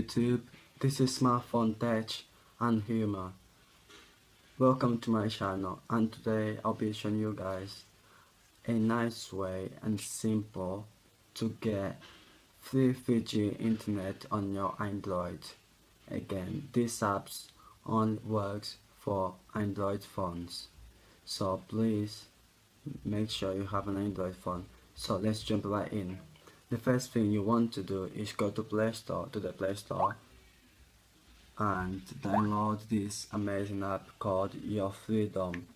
YouTube, this is Smartphone Tech and Humor. Welcome to my channel, and today I'll be showing you guys a nice way and simple to get free 3G internet on your Android. Again, this apps only works for Android phones, so please make sure you have an Android phone. So let's jump right in. The first thing you want to do is go to the Play Store and download this amazing app called Your Freedom.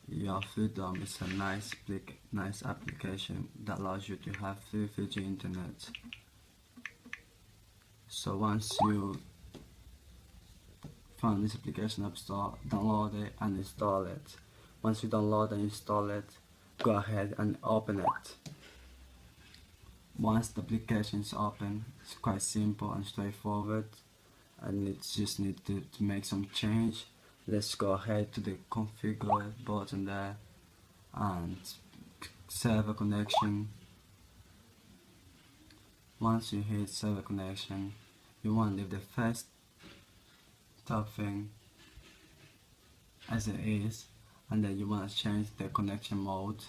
Your Freedom is a nice application that allows you to have free 3G internet. So once you found this application App Store, download it and install it. Once you download and install it, go ahead and open it. Once the application is open, it's quite simple and straightforward, and it just needs to make some change. Let's go ahead to the configure button there and server connection. Once you hit server connection, you want to leave the first top thing as it is, and then you want to change the connection mode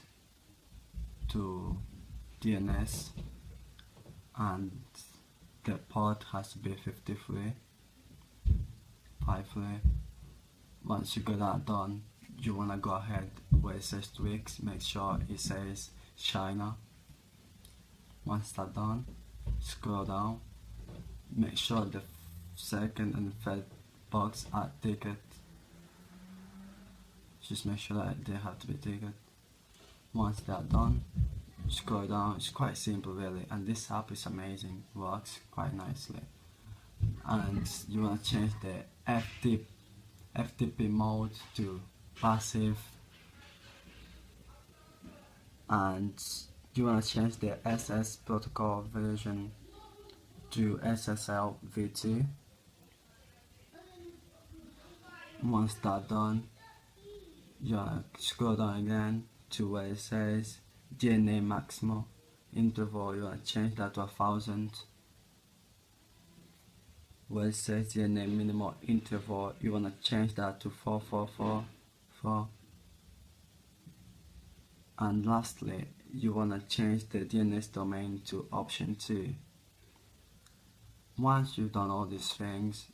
to DNS, and the port has to be 53. Once you got that done, you want to go ahead where it says tweaks, make sure it says China. Once that's done, scroll down, make sure the second and third box are ticked. Just make sure that they have to be ticked. Once they're done, scroll down. It's quite simple really, and this app is amazing, works quite nicely. And you want to change the FTP mode to passive, and you want to change the SS protocol version to SSL v2. Once that's done, you want to scroll down again to where it says DNA maximum interval. You want to change that to 1000. Where it says DNA minimal interval, you want to change that to 4444. And lastly, you want to change the DNS domain to option 2. Once you've done all these things,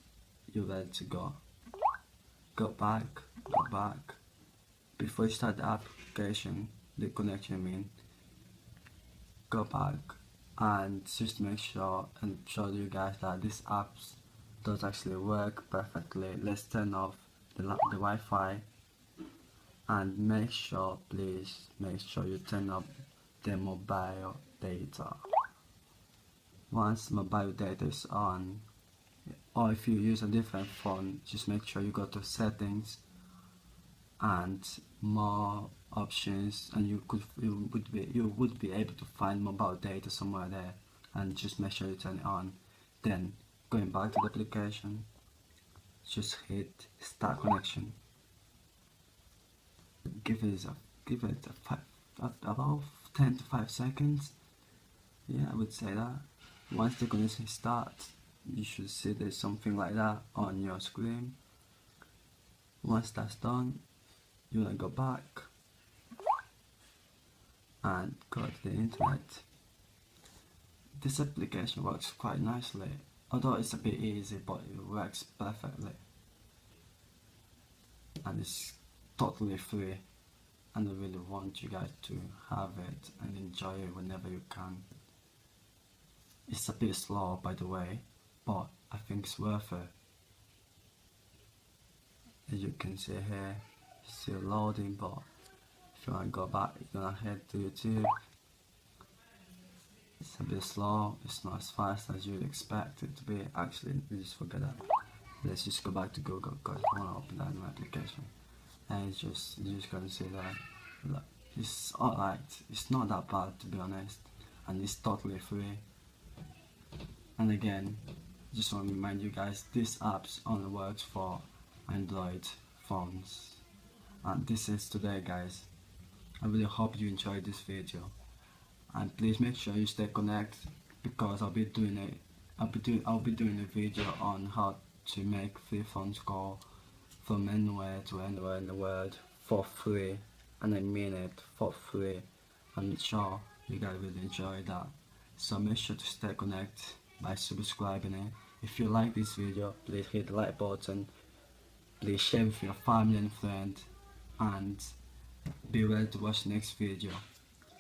you're ready to go. Go back. Before you start the application, the connection go back and just make sure and show you guys that this app does actually work perfectly. Let's turn off the Wi-Fi, and please make sure you turn up the mobile data. Once mobile data is on, or if you use a different phone, just make sure you go to settings and more options, and you would be able to find mobile data somewhere there, and just make sure you turn it on. Then going back to the application, just hit start connection. Give it about 10 to 5 seconds. Yeah, I would say that. Once the connection starts, you should see there's something like that on your screen. Once that's done, you want to go back and go to the internet. This application works quite nicely, although it's a bit easy, but it works perfectly, and it's totally free, and I really want you guys to have it and enjoy it whenever you can. It's a bit slow, by the way, but I think it's worth it. As you can see here, it's still loading, but if you want to go back, you're gonna head to YouTube. It's a bit slow, it's not as fast as you'd expect it to be. Actually, we just forget that. Let's just go back to Google, because I want to open that new application. And you're just gonna see that. Look, it's alright, it's not that bad, to be honest, and it's totally free. And again, just want to remind you guys, this app only works for Android phones. And this is today, guys. I really hope you enjoyed this video, and please make sure you stay connected, because I'll be doing I'll be doing a video on how to make free phone call from anywhere to anywhere in the world for free, and I mean it, for free. I'm sure you guys will enjoy that. So make sure to stay connected by subscribing it. If you like this video, please hit the like button, please share with your family and friends, and be ready to watch the next video,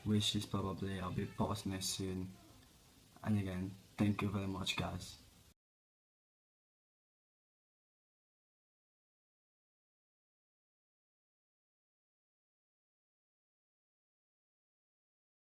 which is probably I'll be posting it soon. And again, thank you very much guys.